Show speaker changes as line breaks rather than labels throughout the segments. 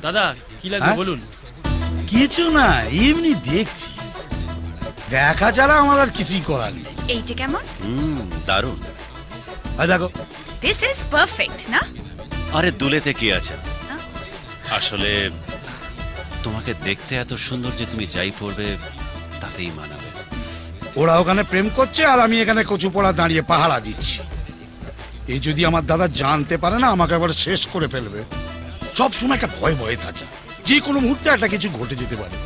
দাদা কি লাগবে বলুন।
কিছু না, এমনি দেখছি, দেখা ছাড়া আমার আর কিছুই করার নেই।
এইটা কেমন?
দারুণ।
দেখো,
দিস ইজ পারফেক্ট না?
আরে দুলেতে কি আছে, আসলে তোমাকে দেখতে এত সুন্দর যে তুমি যাই পড়বে তাতেই মানাবে।
ওরা ওখানে প্রেম করছে আর আমি এখানে কচু পড়া দাঁড়িয়ে পাহারা দিচ্ছি। এই যদি আমার দাদা জানতে পারে না, আমাকে আবার শেষ করে ফেলবে। সব সময় একটা ভয় ভয়ে থাকে, যে কোনো মুহূর্তে একটা কিছু ঘটে যেতে পারে।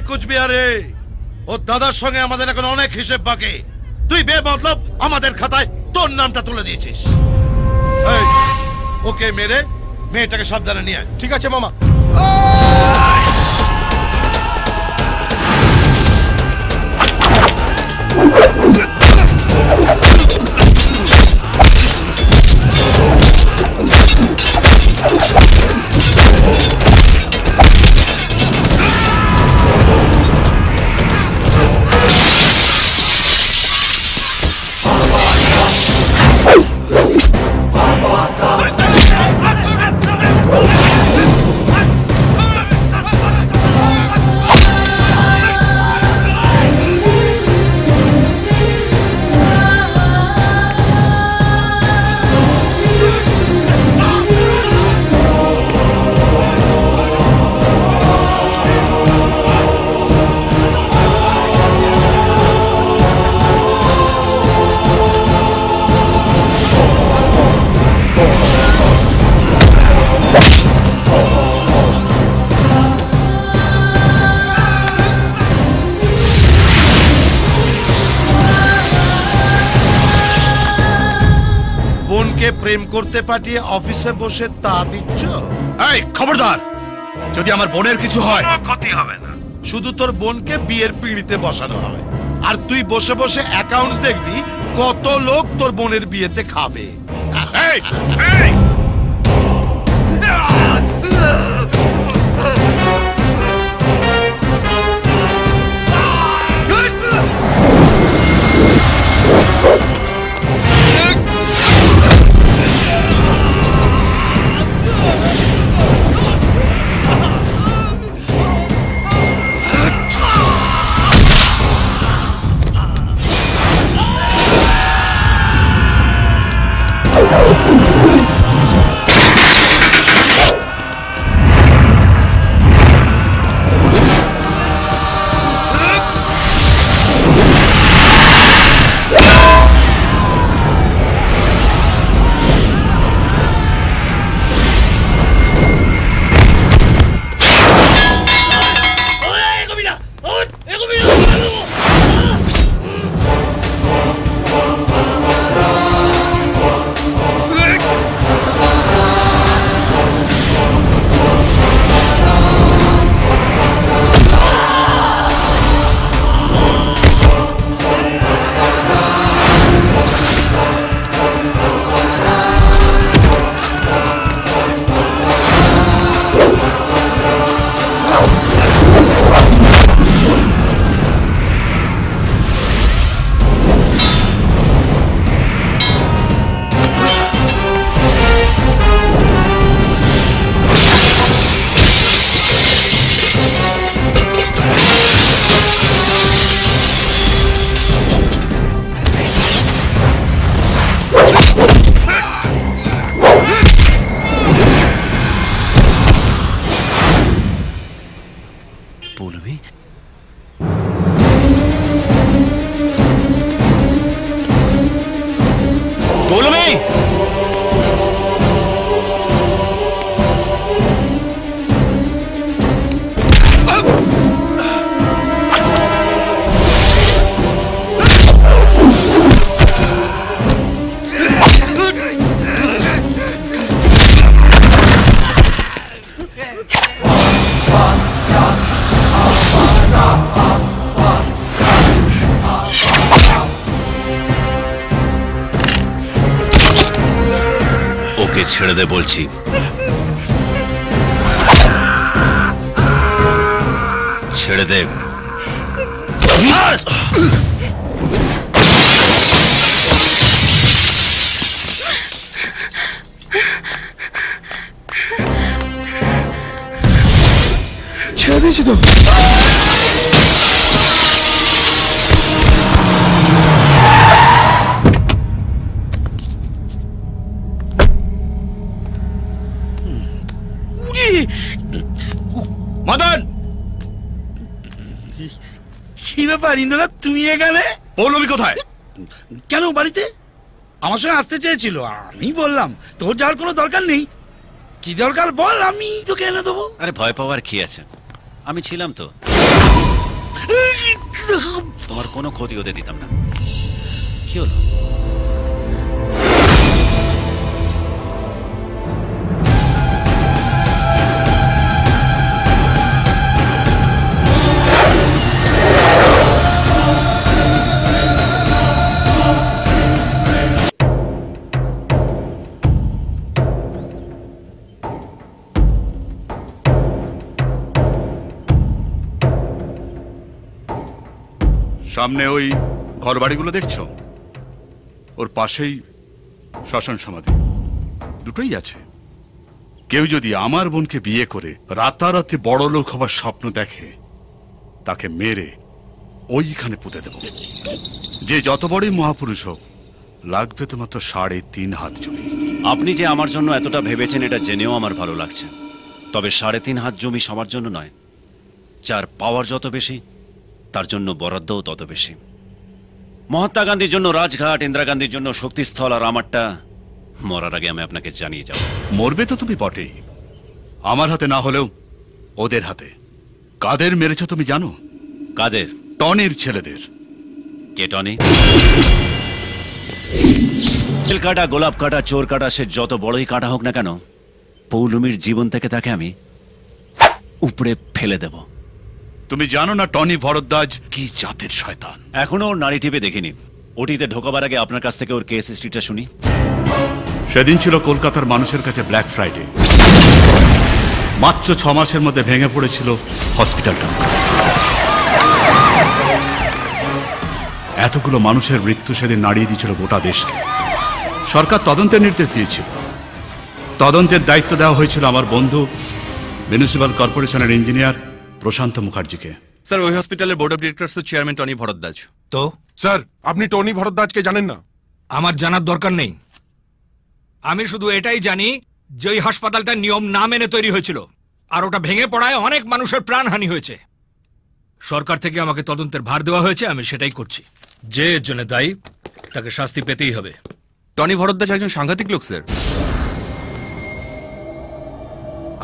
কুচবিহারে ওর দাদার সঙ্গে আমাদের এখন অনেক হিসেব বাকি। তুই বেমতলব আমাদের খাতায় তোর নামটা তুলে দিয়েছিস। ওকে মেরে মেয়েটাকে সাবধানে নিয়ে আয়।
ঠিক আছে মামা।
প্রেম করতে পাঠিয়ে অফিসে বসে তা দিচ্ছ?
এই খবরদার, যদি আমার বোনের কিছু হয়
ক্ষতি হবে না, শুধু তোর বোনকে বিয়ের পিঁড়িতে বসানো হবে। আর তুই বসে বসে অ্যাকাউন্টস দেখবি কত লোক তোর বোনের বিয়েতে খাবে।
ওকে ছেড়ে দে বলছি। ছেড়ে দে।
ছেড়ে দিয়েছি তো।
মদন,
কি ব্যাপার ইন্দ্রনাথ, তুমি এখানে?
পৌলমী কোথায়?
কেন বাড়িতে আমার সঙ্গে আসতে চেয়েছিল, আমি বললাম তোর যাওয়ার কোনো দরকার নেই। কি দরকার বল, আমি তোকে এনে দেবো।
আরে ভয় পাওয়ার কি আছে, আমি ছিলাম তো, তোমার কোনো ক্ষতি হতে দিতাম না। কি হলো?
সামনে ওই ঘর বাড়িগুলো দেখছো, ওর পাশেই শ্মশান সমাধি, দুটোই আছে। কেউ যদি আমার বোনকে বিয়ে করে রাতারাতি বড় লোক হবার স্বপ্ন দেখে, তাকে মেরে ওইখানে পুঁতে দেব। যে যত বড়ই মহাপুরুষ হোক, লাগবে তো মাত্র 3.5 হাত জমি।
আপনি যে আমার জন্য এতটা ভেবেছেন এটা জেনেও আমার ভালো লাগছে। তবে 3.5 হাত জমি সবার জন্য নয়। যার পাওয়ার যত বেশি, তার জন্য বরাদ্দও তত বেশি। মহাত্মা গান্ধীর জন্য রাজঘাট, ইন্দিরা গান্ধীর জন্য শক্তিস্থল, আর আমারটা মরার আগে আমি আপনাকে জানিয়ে যাব।
মরবে তো তুমি বটেই, আমার হাতে না হলেও ওদের হাতে। কাদের মেরেছ তুমি জানো?
কাদের?
টনির ছেলেদের।
কে টনি? চিল কাটা, গোলাপ কাটা, চোর কাটা, সে যত বড়ই কাটা হোক না কেন, পৌলমীর জীবন থেকে তাকে আমি উপরে ফেলে দেব।
তুমি জানো না টনি ভরদ্বাজ কি জাতের শয়তান?
এখনো ওর নারী টিপে দেখিনি। ওটিতে ঢোকাবার আগে আপনার কাছ থেকে ওর কেস হিস্ট্রিটা শুনি।
সেদিন ছিল কলকাতার মানুষের কাছে ব্ল্যাক ফ্রাইডে। মাত্র 6 মাসের মধ্যে ভেঙে পড়েছিল হসপিটালটা। এতগুলো মানুষের মৃত্যু সেদিন নাড়িয়ে দিয়েছিল গোটা দেশকে। সরকার তদন্তের নির্দেশ দিয়েছিল। তদন্তের দায়িত্ব দেওয়া হয়েছিল আমার বন্ধু মিউনিসিপ্যাল কর্পোরেশনের ইঞ্জিনিয়ার প্রশান্ত মুখার্জিকে।
স্যার, ওই হসপিটালের বোর্ড অফ ডিরেক্টরসের চেয়ারম্যান টনি ভরদ্বাজ।
তো
স্যার, আপনি টনি ভরদ্বাজকে জানেন না?
আমার জানার দরকার নেই। আমি শুধু এটাই জানি যে ওই হাসপাতালটা নিয়ম না মেনে তৈরি হয়েছিল, আর ওটা ভেঙে পড়ায় অনেক মানুষের প্রাণহানি হয়েছে। সরকার থেকে আমাকে তদন্তের ভার দেওয়া হয়েছে, আমি সেটাই করছি। যে এর জন্য দায়ী তাকে শাস্তি পেতেই হবে।
টনি ভরদ্বাজ একজন সাংঘাতিক লোক স্যার।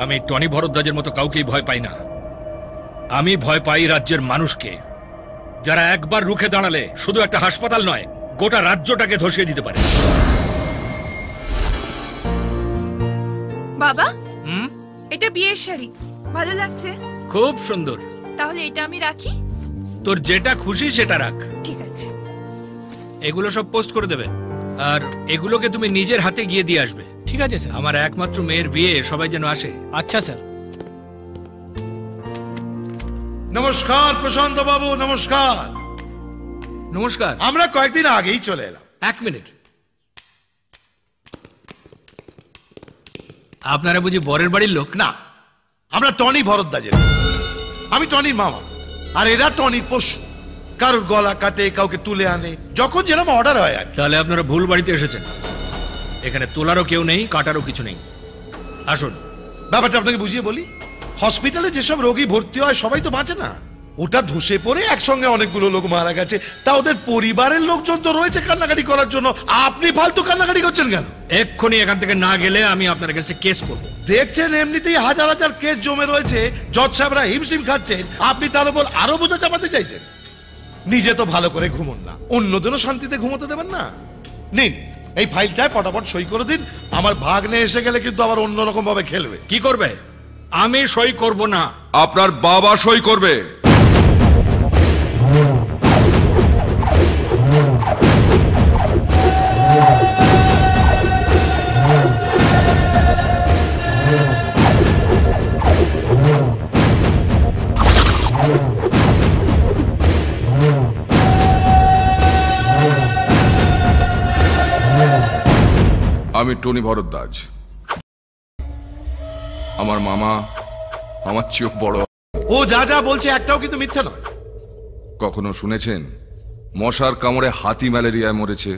আমি টনি ভরদ্বাজের মতো কাউকেই ভয় পাই না। আমি ভয় পাই রাজ্যের মানুষকে, যারা একবার রুখে দাঁড়ালে শুধু একটা হাসপাতাল নয়, গোটা রাজ্যটাকে ধসিয়ে দিতে পারে।
বাবা, এটা বিয়ের শাড়ি ভালো লাগছে?
খুব সুন্দর।
তাহলে এটা আমি রাখি?
তোর যেটা খুশি সেটা রাখ।
ঠিক আছে।
এগুলো সব পোস্ট করে দেবে, আর এগুলোকে তুমি নিজের হাতে গিয়ে দিয়ে আসবে।
ঠিক আছে স্যার।
আমার একমাত্র মেয়ের বিয়ে, সবাই যেন আসে।
আচ্ছা স্যার।
নমস্কার প্রশান্ত বাবু, নমস্কার।
নমস্কার।
আমরা কয়েকদিন আগেই চলে এলাম।
1 মিনিট। আপনারা বুঝি বরের বাড়ির লোক?
না, আমরা টনি ভরদ্বাজের। আমি টনির মামা, আর এরা টনির পোষ্য। কারোর গলা কাটে, কাউকে তুলে আনে, যখন যেরকম অর্ডার হয় আর।
তাহলে আপনারা ভুল বাড়িতে এসেছেন। এখানে তোলারও কেউ নেই, কাটারও কিছু নেই। আসুন।
ব্যাপারটা আপনাকে বুঝিয়ে বলি। হসপিটালে যেসব রোগী ভর্তি হয় সবাই তো বাঁচে না। ওটা ধসে পড়ে একসঙ্গে অনেকগুলো লোক মারা গেছে, তা ওদের পরিবারের লোকজন তো রয়েছে কান্নাকাটি করার জন্য। আপনি ফালতু কান্নাকাটি করছেন কেন?
এক্ষুনি এখান থেকে না গেলে আমি আপনার কাছে কেস করব।
দেখছেন এমনিতেই হাজার হাজার কেস জমে রয়েছে, জজ সাহেবরা হিমশিম খাচ্ছেন, আপনি তার উপর আরো বোঝা চাপাতে চাইছেন। নিজে তো ভালো করে ঘুমোন না, অন্যদেরও শান্তিতে ঘুমোতে দেবেন না। নিন, এই ফাইলটায় পটাপট সই করে দিন। আমার ভাগ্নে এসে গেলে কিন্তু আবার অন্যরকম ভাবে খেলবে।
কি করবে? আমি সই করব না।
আপনার বাবা সই করবে। আমি টনি ভরদ্বাজ। আমার মামা আমার চেয়েও বড়।
ও যা যা বলছে একটাও কিন্তু মিথ্যা নয়।
কখনো শুনেছেন মশার কামড়ে হাতি ম্যালেরিয়ায় মরেছে?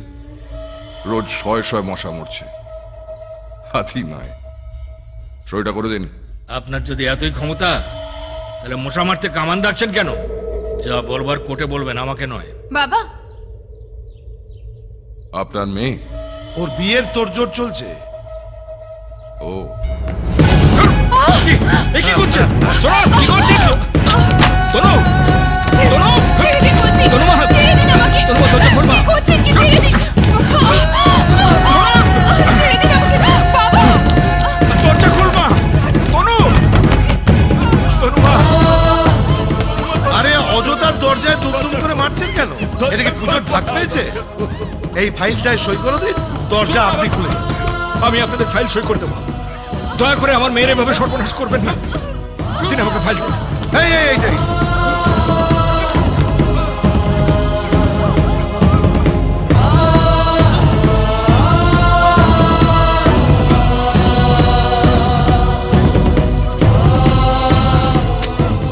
রোজ শয়ে শয়ে মশা মরছে, হাতি নয়। সইটা করে দিন।
আপনার যদি এতই ক্ষমতা তাহলে মশা মারতে কামান ডাকছেন কেন? যা বলবার কোর্টে বলবেন, আমাকে নয়।
বাবা,
আপনার মেয়ে?
ওর বিয়ের তোড়জোড় চলছে।
ও
কি করছেন? কি করছেন?
ছেড়ে দিন বলছি, ছেড়ে দিন আমাকে। কি করছেন কি? ছেড়ে দিন, ছেড়ে দিন আমাকে বাবা।
দরজা খোল মা। তনু, তনু মা।
আরে অযথার দরজায় দুম করে মারছেন কেন? এটা কি পুজোর ভাগ পেয়েছে? এই ফাইলটায় সই করে দিন, দরজা আপনি খুলে দিন।
আমি আপনাদের ফাইল সই করে দেবো। দয়া করে আমার মেয়ের এভাবে সর্বনাশ করবেন না। দিন আমাকে ফাইল।
এইটাই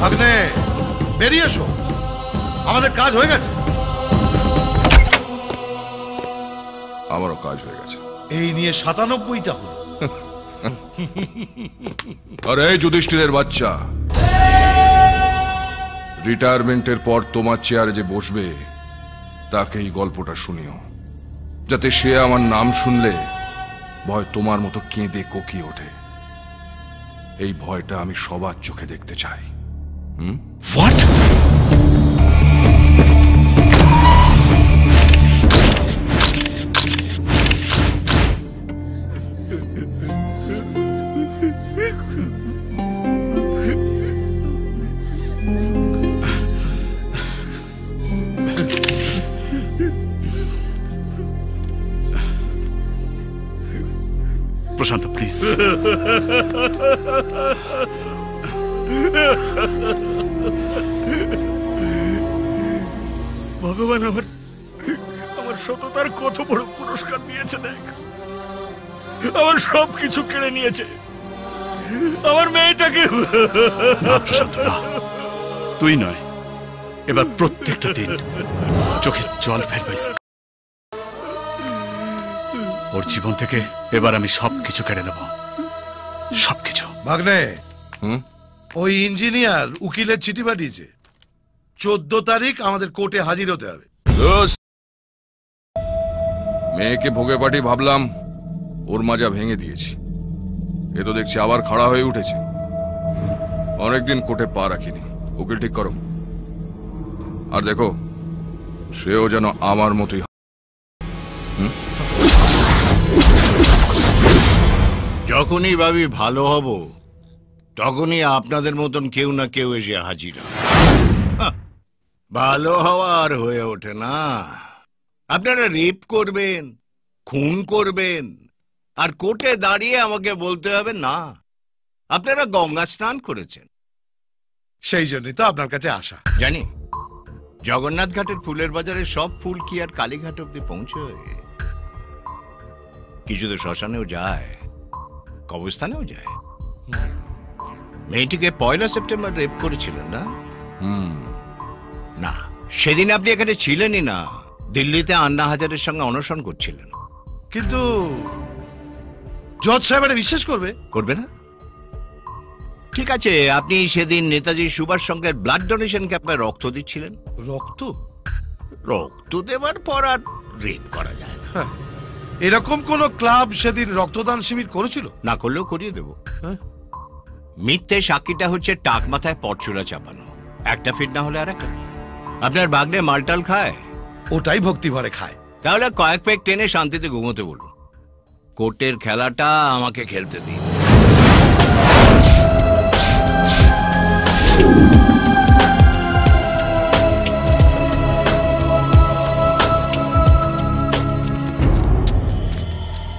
ভাগ্নে, বেরিয়ে এসো, আমাদের কাজ হয়ে গেছে।
আমারও কাজ হয়ে গেছে।
এই নিয়ে ৯৭টা হলো।
আরে যুধিষ্ঠিরের বাচ্চা, রিটায়ারমেন্টের পর তোমার চেয়ারে যে বসবে তাকে এই গল্পটা শুনিও, যাতে সে আমার নাম শুনলে ভয় তোমার মতো কেঁদে কোকিয়ে ওঠে। এই ভয়টা আমি সবার চোখে দেখতে চাই।
হোয়াট? প্রশান্ত, প্লিজ।
ভগবান আমার সততার কত বড় পুরস্কার নিয়েছে দেখ। আমার সব কিছু কেড়ে নিয়েছে, আমার মেয়েটাকে।
না প্রশান্ত, না, তুই নয়। এবার প্রত্যেকটা দিন চোখে জল ফেলবে। ওর জীবন থেকে এবার আমি সবকিছু কেড়ে নেব, সবকিছু।
ভাগ্নে, ওই ইঞ্জিনিয়ার উকিলের চিঠি পাঠিয়েছে। 14 তারিখ আমাদের কোর্টে হাজির হতে হবে।
মেয়েকে ভোগে পাঠি ভাবলাম, ওর মাজা ভেঙে দিয়েছি। এ তো দেখছি আবার খাড়া হয়ে উঠেছে। অনেকদিন কোর্টে পা রাখিনি। উকিল ঠিক করো। আর দেখো সেও যেন আমার মতোই।
যখনই ভাবি ভালো হব তখনই আপনাদের মতন কেউ না কেউ এসে হাজির হয়। ভালো হওয়া আর হয়ে ওঠে না। আপনারা রেপ করবেন, খুন করবেন, আর কোর্টে দাঁড়িয়ে আমাকে বলতে হবে না আপনারা গঙ্গা স্নান করেছেন।
সেই জন্যই তো আপনার কাছে আসা।
জানি জগন্নাথ ঘাটের ফুলের বাজারে সব ফুল কি আর কালীঘাট অব্দি পৌঁছয়? কিছু তো শ্মশানেও যায়, কবরস্থানেও যায়। মেয়েটিকে 1 সেপ্টেম্বর রেপ করেছিলেন না? না, সেদিন আপনি এখানে ছিলেনই না। দিল্লিতে আন্না হাজারের সঙ্গে অনশন করছিলেন।
কিন্তু জজ সাহেব এটা বিশ্বাস করবে?
করবে না? ঠিক আছে, আপনি সেদিন নেতাজি সুভাষ সঙ্গের ব্লাড ডোনেশন ক্যাম্পে রক্ত দিচ্ছিলেন।
রক্ত?
রক্ত দেওয়ার পর আর রেপ করা যায় না।
এরকম কোন ক্লাব সেদিন রক্তদান শিবির করেছিল?
না করলেও করিয়ে দেব। মিথ্যে সাক্ষীটা হচ্ছে টাক মাথায় পরচুলা চাপানো। একটা ফিট না হলে আর একটা। আপনার ভাগ্নে মালটাল খায়?
ওটাই ভক্তি ভরে খায়।
তাহলে কয়েক পেক টেনে শান্তিতে ঘুমোতে বলুন। কোর্টের খেলাটা আমাকে খেলতে দিন।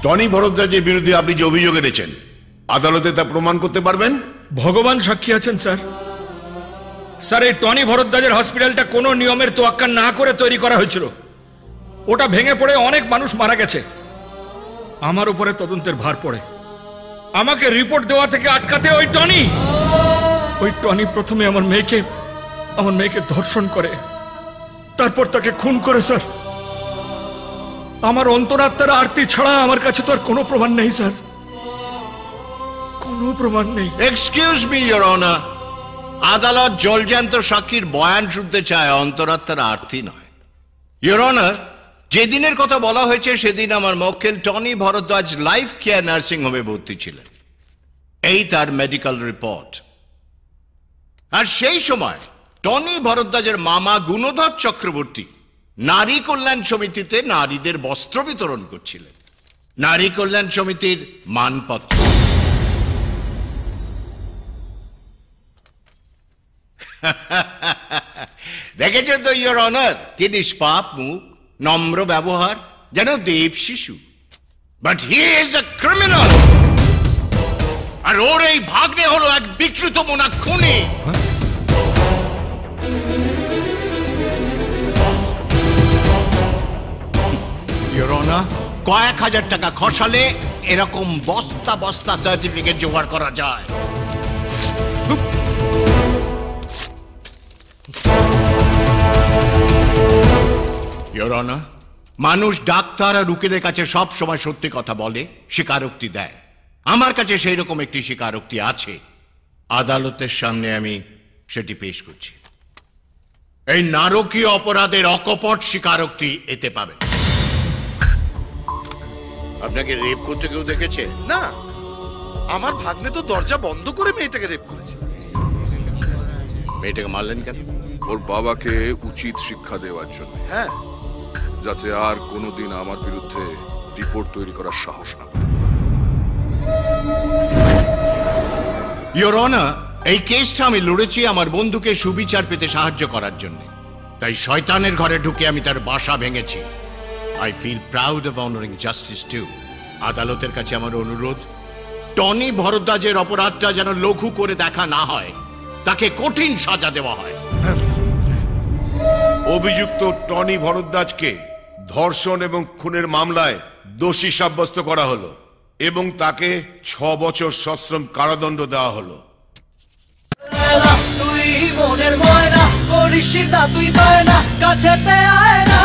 টনি ভরদ্বাজের বিরুদ্ধে আপনি যে অভিযোগ এনেছেন আদালতে তা প্রমাণ করতে পারবেন?
ভগবান সাক্ষী আছেন স্যার। স্যার, এই টনি ভরদ্বাজের হসপিটালটা কোনো নিয়মের তোয়াক্কা না করে তৈরি করা হয়েছিল। ওটা ভেঙে পড়ে অনেক মানুষ মারা গেছে। আমার উপরে তদন্তের ভার পড়ে। আমাকে রিপোর্ট দেওয়া থেকে আটকাতে ওই টনি প্রথমে আমার মেয়েকে ধর্ষণ করে, তারপর তাকে খুন করে। স্যার, আমার অন্তরাত্মার আরতি ছাড়া আমার কাছে তো আর কোনো প্রমাণ নেই স্যার, কোনো প্রমাণ নেই।
এক্সকিউজ মি ইওর অনার, আদালত জলজ্যান্ত সাক্ষীর বয়ান শুনতে চায়, অন্তরাত্মার আরতি নয়। ইওর অনার, যেদিনের কথা বলা হয়েছে সেদিন আমার মক্কেল Tony Bharadwaj Life Care nursing হোমে ভর্তি ছিলেন। এই তার মেডিকেল রিপোর্ট। আর সেই সময় টনি ভরদ্বাজের মামা গুণধর চক্রবর্তী নারী কল্যাণ সমিতিতে নারীদের বস্ত্র বিতরণ করছিলেন, নারী কল্যাণ সমিতির মানপত্র। দেখেছেন তো ইওর অনার, কি নিষ্পাপ মুখ, নম্র ব্যবহার, যেন দেব শিশু। But he is a criminal. আর ওর এই ভাগ্নে হলো এক বিকৃত মোনা খুনি। ইওর অনার, কয়েক হাজার টাকা খসালে এরকম বস্তা বস্তা সার্টিফিকেট জোগাড় করা যায়। ইওর অনার, মানুষ ডাক্তার আর উকিলের কাছে সব সময় সত্যি কথা বলে, স্বীকারোক্তি দেয়। আমার কাছে সেই রকম একটি স্বীকারোক্তি আছে, আদালতের সামনে আমি সেটি পেশ করছি। এই নারকীয় অপরাধের অকপট স্বীকারোক্তি এতে পাবেন। আপনাকে রেপ করতে কেউ দেখেছে?
না, আমার ভাগ্নে তো দরজা বন্ধ করে মেয়েটাকে রেপ করেছে।
মেয়েটাকে মারলেন কেন?
ওর বাবাকে উচিত শিক্ষা দেওয়ার জন্য।
হ্যাঁ,
যাতে আর কোনোদিন আমার বিরুদ্ধে রিপোর্ট তৈরি করার সাহস না পায়।
ইওর অনার, এই কেসটা আমি লড়েছি আমার বন্ধুকে সুবিচার পেতে সাহায্য করার জন্য। তাই শয়তানের ঘরে ঢুকে আমি তার বাসা ভেঙেছি। I feel proud of honouring justice too. আদালতের কাছে আমার অনুরোধ, টনি ভরদ্বাজের অপরাধটা যেন লঘু করে দেখা না হয়, তাকে কঠিন সাজা দেওয়া হয়।
অভিযুক্ত টনি ভরদ্বাজকে ধর্ষণ এবং খুনের মামলায় দোষী সাব্যস্ত করা হলো এবং তাকে 6 বছর সশ্রম কারাদণ্ড দেওয়া হলো।
তুই মনের ময়না করিস তুই পায় না, কাছেতে আয় না।